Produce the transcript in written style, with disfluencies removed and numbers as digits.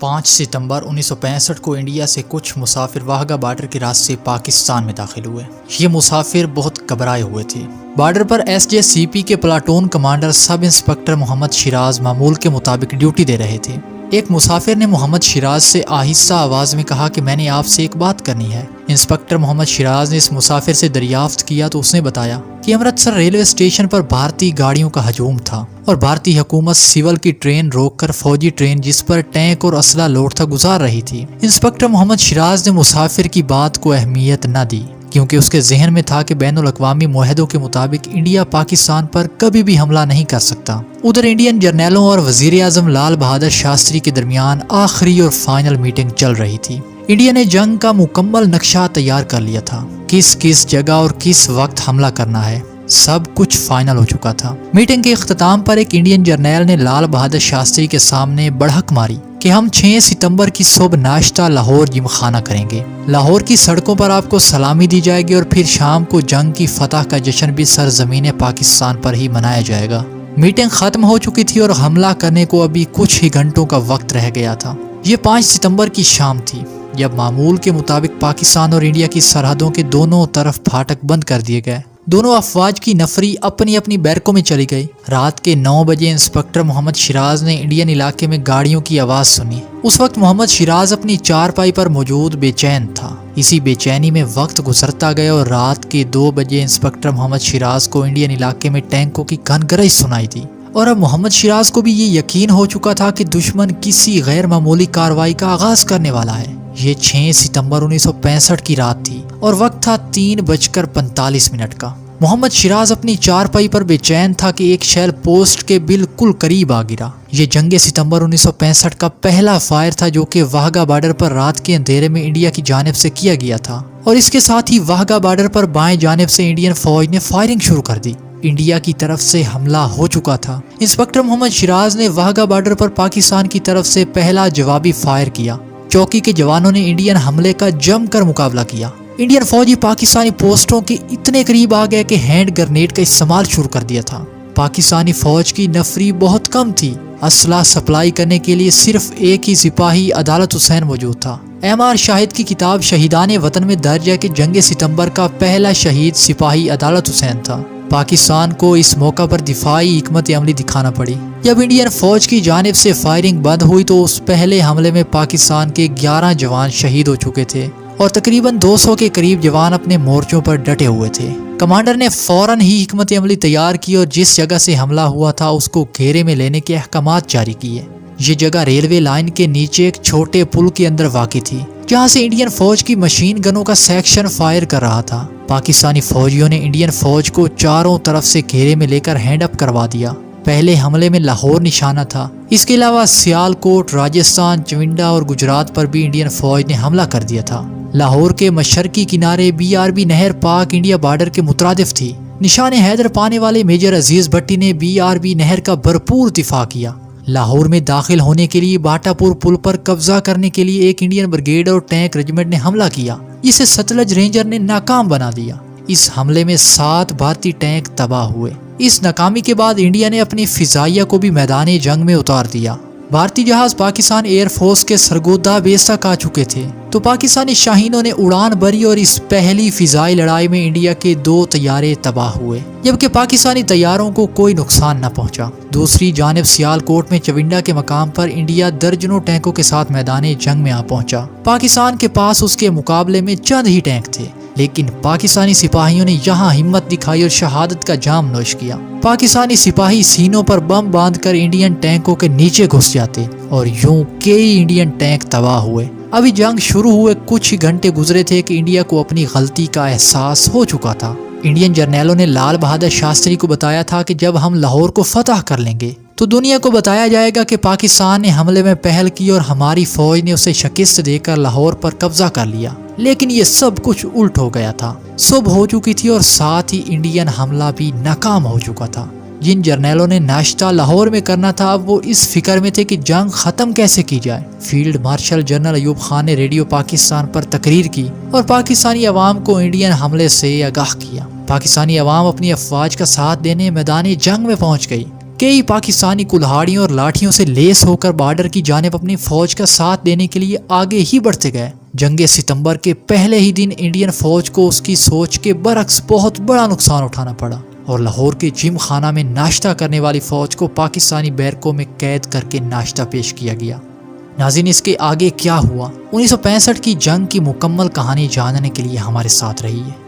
5 ستمبر 1965 کو انڈیا سے کچھ مسافر واہگہ بارڈر کے راستے پاکستان میں داخل ہوئے۔ یہ مسافر بہت گھبرائے ہوئے تھے۔ بارڈر پر SJCP کے پلاٹون کمانڈر سب انسپکٹر محمد شیراز معمول کے مطابق ڈیوٹی دے رہے تھے۔ ایک مسافر نے محمد شیراز سے آہستہ آواز میں کہا کہ میں نے آپ سے ایک بات کرنی ہے۔ انسپکٹر محمد شیراز نے اس مسافر سے دریافت کیا تو اس نے بتایا کہ امرتسر ریلوے اسٹیشن پر بھارتی گاڑیوں کا ہجوم تھا اور بھارتی حکومت سول کی ٹرین روک کر فوجی ٹرین جس پر ٹینک اور اسلحہ لوڈ تھا گزار رہی تھی۔ انسپکٹر محمد شیراز نے مسافر کی بات کو اہمیت نہ دی کیونکہ اس کے ذہن میں تھا کہ بین الاقوامی معاہدوں کے مطابق انڈیا پاکستان پر کبھی بھی حملہ نہیں کر سکتا۔ ادھر انڈین جرنیلوں اور وزیر اعظم لال بہادر شاستری کے درمیان آخری اور فائنل میٹنگ چل رہی تھی۔ انڈیا نے جنگ کا مکمل نقشہ تیار کر لیا تھا، کس جگہ اور کس وقت حملہ کرنا ہے، سب کچھ فائنل ہو چکا تھا۔ میٹنگ کے اختتام پر ایک انڈین جرنیل نے لال بہادر شاستری کے سامنے بڑھک ماری کہ ہم 6 ستمبر کی صبح ناشتہ لاہور جم خانہ کریں گے۔ لاہور کی سڑکوں پر آپ کو سلامی دی جائے گی اور پھر شام کو جنگ کی فتح کا جشن بھی سرزمین پاکستان پر ہی منایا جائے گا۔ میٹنگ ختم ہو چکی تھی اور حملہ کرنے کو ابھی کچھ ہی گھنٹوں کا وقت رہ گیا تھا۔ یہ 5 ستمبر کی شام تھی جب معمول کے مطابق پاکستان اور انڈیا کی سرحدوں کے دونوں طرف پھاٹک بند کر دیے گئے۔ دونوں افواج کی نفری اپنی اپنی بیرکوں میں چلی گئی۔ رات کے 9 بجے انسپکٹر محمد شیراز نے انڈین علاقے میں گاڑیوں کی آواز سنی۔ اس وقت محمد شیراز اپنی چارپائی پر موجود بے چین تھا۔ اسی بے چینی میں وقت گزرتا گیا اور رات کے 2 بجے انسپکٹر محمد شیراز کو انڈین علاقے میں ٹینکوں کی گھنگرج سنائی دی اور اب محمد شیراز کو بھی یہ یقین ہو چکا تھا کہ دشمن کسی غیر معمولی کارروائی کا آغاز کرنے والا ہے۔ یہ 6 ستمبر 1965 کی رات تھی اور وقت تھا 3:45 کا۔ محمد شیراز اپنی چارپائی پر بے چین تھا کہ ایک شیل پوسٹ کے بالکل قریب آ گرا۔ یہ جنگ ستمبر 1965 کا پہلا فائر تھا جو کہ واہگہ بارڈر پر رات کے اندھیرے میں انڈیا کی جانب سے کیا گیا تھا اور اس کے ساتھ ہی واہگہ بارڈر پر بائیں جانب سے انڈین فوج نے فائرنگ شروع کر دی۔ انڈیا کی طرف سے حملہ ہو چکا تھا۔ انسپکٹر محمد شیراز نے واہگہ بارڈر پر پاکستان کی طرف سے پہلا جوابی فائر کیا۔ چوکی کے جوانوں نے انڈین حملے کا جم کر مقابلہ کیا۔ انڈین فوجی پاکستانی پوسٹوں کے اتنے قریب آ گئے کہ ہینڈ گرنیڈ کا استعمال شروع کر دیا تھا۔ پاکستانی فوج کی نفری بہت کم تھی۔ اسلحہ سپلائی کرنے کے لیے صرف ایک ہی سپاہی عدالت حسین موجود تھا۔ MR شاہد کی کتاب شہیدان وطن میں درج ہے کہ جنگ ستمبر کا پہلا شہید سپاہی عدالت حسین تھا۔ پاکستان کو اس موقع پر دفاعی حکمت عملی دکھانا پڑی۔ جب انڈین فوج کی جانب سے فائرنگ بند ہوئی تو اس پہلے حملے میں پاکستان کے 11 جوان شہید ہو چکے تھے اور تقریباً 200 کے قریب جوان اپنے مورچوں پر ڈٹے ہوئے تھے۔ کمانڈر نے فوراً ہی حکمت عملی تیار کی اور جس جگہ سے حملہ ہوا تھا اس کو گھیرے میں لینے کے احکامات جاری کیے۔ یہ جگہ ریلوے لائن کے نیچے ایک چھوٹے پل کے اندر واقع تھی جہاں سے انڈین فوج کی مشین گنوں کا سیکشن فائر کر رہا تھا۔ پاکستانی فوجیوں نے انڈین فوج کو چاروں طرف سے گھیرے میں لے کر ہینڈ اپ کروا دیا۔ پہلے حملے میں لاہور نشانہ تھا۔ اس کے علاوہ سیالکوٹ، راجستھان، چونڈا اور گجرات پر بھی انڈین فوج نے حملہ کر دیا تھا۔ لاہور کے مشرقی کنارے BRB نہر پاک انڈیا بارڈر کے مترادف تھی۔ نشان حیدر پانے والے میجر عزیز بھٹی نے BRB نہر کا بھرپور دفاع کیا۔ لاہور میں داخل ہونے کے لیے باٹا پور پل پر قبضہ کرنے کے لیے ایک انڈین بریگیڈ اور ٹینک ریجمنٹ نے حملہ کیا جسے ستلج رینجر نے ناکام بنا دیا۔ اس حملے میں 7 بھارتی ٹینک تباہ ہوئے۔ اس ناکامی کے بعد انڈیا نے اپنی فضائیہ کو بھی میدان جنگ میں اتار دیا۔ بھارتی جہاز پاکستان ایئر فورس کے سرگودا بیس تک آ چکے تھے تو پاکستانی شاہینوں نے اڑان بھری اور اس پہلی فضائی لڑائی میں انڈیا کے 2 طیارے تباہ ہوئے جبکہ پاکستانی طیاروں کو کوئی نقصان نہ پہنچا۔ دوسری جانب سیالکوٹ میں چونڈا کے مقام پر انڈیا درجنوں ٹینکوں کے ساتھ میدان جنگ میں آ پہنچا۔ پاکستان کے پاس اس کے مقابلے میں چند ہی ٹینک تھے لیکن پاکستانی سپاہیوں نے یہاں ہمت دکھائی اور شہادت کا جام نوش کیا۔ پاکستانی سپاہی سینوں پر بم باندھ کر انڈین ٹینکوں کے نیچے گھس جاتے اور یوں کئی انڈین ٹینک تباہ ہوئے۔ ابھی جنگ شروع ہوئے کچھ ہی گھنٹے گزرے تھے کہ انڈیا کو اپنی غلطی کا احساس ہو چکا تھا۔ انڈین جرنیلوں نے لال بہادر شاستری کو بتایا تھا کہ جب ہم لاہور کو فتح کر لیں گے تو دنیا کو بتایا جائے گا کہ پاکستان نے حملے میں پہل کی اور ہماری فوج نے اسے شکست دے کر لاہور پر قبضہ کر لیا۔ لیکن یہ سب کچھ الٹ ہو گیا تھا۔ صبح ہو چکی تھی اور ساتھ ہی انڈین حملہ بھی ناکام ہو چکا تھا۔ جن جرنیلوں نے ناشتہ لاہور میں کرنا تھا وہ اس فکر میں تھے کہ جنگ ختم کیسے کی جائے۔ Field marshal general Ayub Khan نے ریڈیو پاکستان پر تقریر کی اور پاکستانی عوام کو انڈین حملے سے آگاہ کیا۔ پاکستانی عوام اپنی افواج کا ساتھ دینے میدان جنگ میں پہنچ گئی۔ کئی پاکستانی کلہاڑیوں اور لاٹھیوں سے لیس ہو کر بارڈر کی جانب اپنی فوج کا ساتھ دینے کے لیے آگے ہی بڑھتے گئے۔ جنگ ستمبر کے پہلے ہی دن انڈین فوج کو اس کی سوچ کے برعکس بہت بڑا نقصان اٹھانا پڑا اور لاہور کے جم خانہ میں ناشتہ کرنے والی فوج کو پاکستانی بیرکوں میں قید کر کے ناشتہ پیش کیا گیا۔ ناظرین، اس کے آگے کیا ہوا؟ 1965 کی جنگ کی مکمل کہانی جاننے کے لیے ہمارے ساتھ رہیے۔